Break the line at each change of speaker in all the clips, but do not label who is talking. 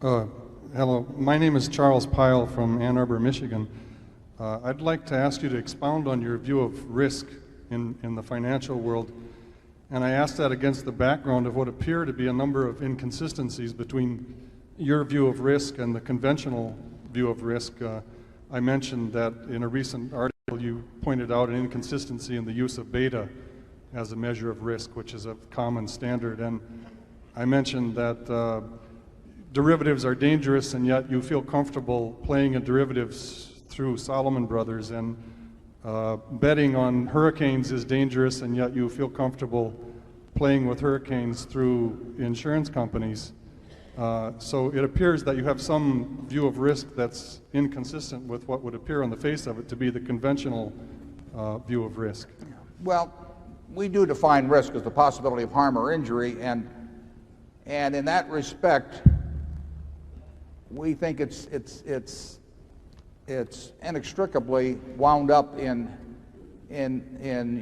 Hello, my name is Charles Pyle from Ann Arbor, Michigan. I'd like to ask you to expound on your view of risk in the financial world. And I ask that against the background of what appear to be a number of inconsistencies between your view of risk and the conventional view of risk. I mentioned that in a recent article you pointed out an inconsistency in the use of beta as a measure of risk, which is a common standard. And I mentioned that derivatives are dangerous, and yet you feel comfortable playing in derivatives through Salomon Brothers, and betting on hurricanes is dangerous, and yet you feel comfortable playing with hurricanes through insurance companies. So it appears that you have some view of risk that's inconsistent with what would appear on the face of it to be the conventional view of risk.
Well, we do define risk as the possibility of harm or injury, and in that respect, we think it's inextricably wound up in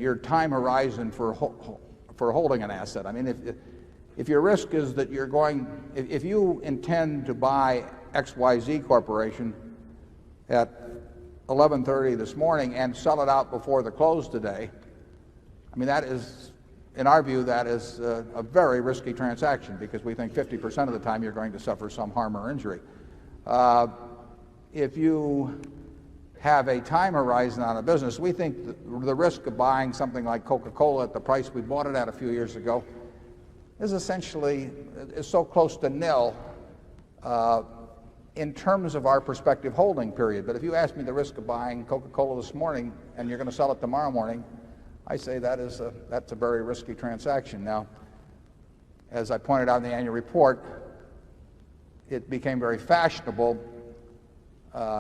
your time horizon for holding an asset. I mean, if your risk is that if you intend to buy XYZ Corporation at 11:30 this morning and sell it out before the close today, I mean, that is, in our view, that is a very risky transaction, because we think 50% of the time you're going to suffer some harm or injury. If you have a time horizon on a business, we think the risk of buying something like Coca-Cola at the price we bought it at a few years ago is essentially so close to nil in terms of our prospective holding period. But if you ask me the risk of buying Coca-Cola this morning and you're going to sell it tomorrow morning, I say that's a very risky transaction. Now, as I pointed out in the annual report, it became very fashionable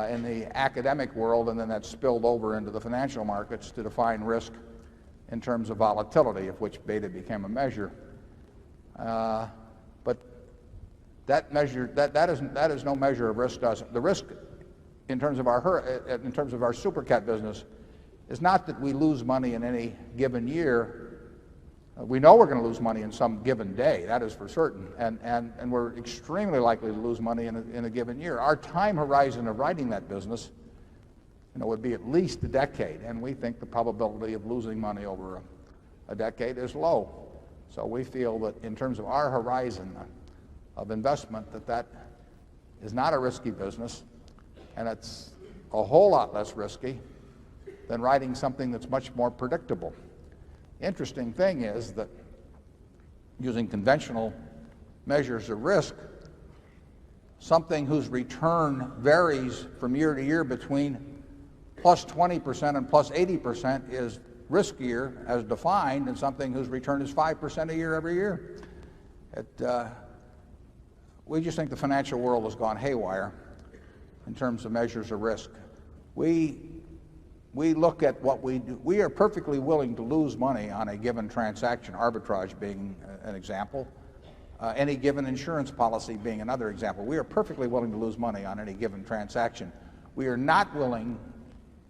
in the academic world, and then that spilled over into the financial markets, to define risk in terms of volatility, of which beta became a measure. But that is no measure of risk. The risk in terms of our super cat business is not that we lose money in any given year. We know we're going to lose money in some given day, that is for certain, and we're extremely likely to lose money in a given year. Our time horizon of writing that business, would be at least a decade, and we think the probability of losing money over a decade is low. So we feel that in terms of our horizon of investment, that is not a risky business, and it's a whole lot less risky than writing something that's much more predictable. Interesting thing is that using conventional measures of risk, something whose return varies from year to year between plus 20% and plus 80% is riskier as defined than something whose return is 5% a year every year. We just think the financial world has gone haywire in terms of measures of risk. We look at what we do. We are perfectly willing to lose money on a given transaction, arbitrage being an example, any given insurance policy being another example. We are perfectly willing to lose money on any given transaction. We are not willing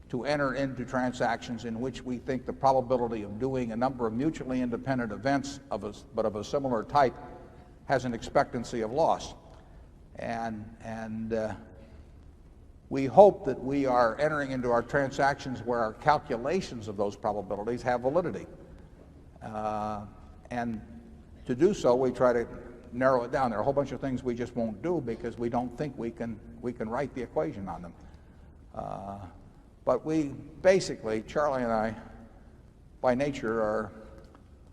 to enter into transactions in which we think the probability of doing a number of mutually independent events but of a similar type has an expectancy of loss. And we hope that we are entering into our transactions where our calculations of those probabilities have validity. And to do so, we try to narrow it down. There are a whole bunch of things we just won't do because we don't think we can write the equation on them. But we basically, Charlie and I, by nature,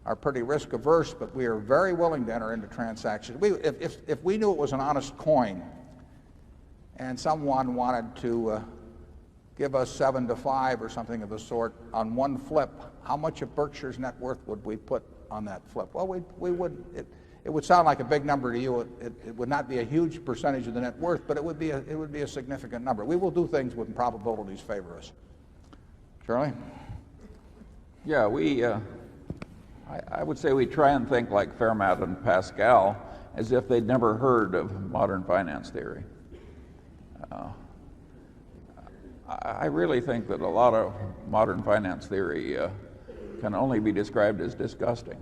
are pretty risk averse, but we are very willing to enter into transactions. If we knew it was an honest coin, and someone wanted to give us 7 to 5 or something of the sort on one flip, how much of Berkshire's net worth would we put on that flip? Well, it would sound like a big number to you. It would not be a huge percentage of the net worth, but it would be a significant number. We will do things when probabilities favor us. Charlie?
Yeah, I would say we try and think like Fermat and Pascal, as if they'd never heard of modern finance theory. I really think that a lot of modern finance theory can only be described as disgusting.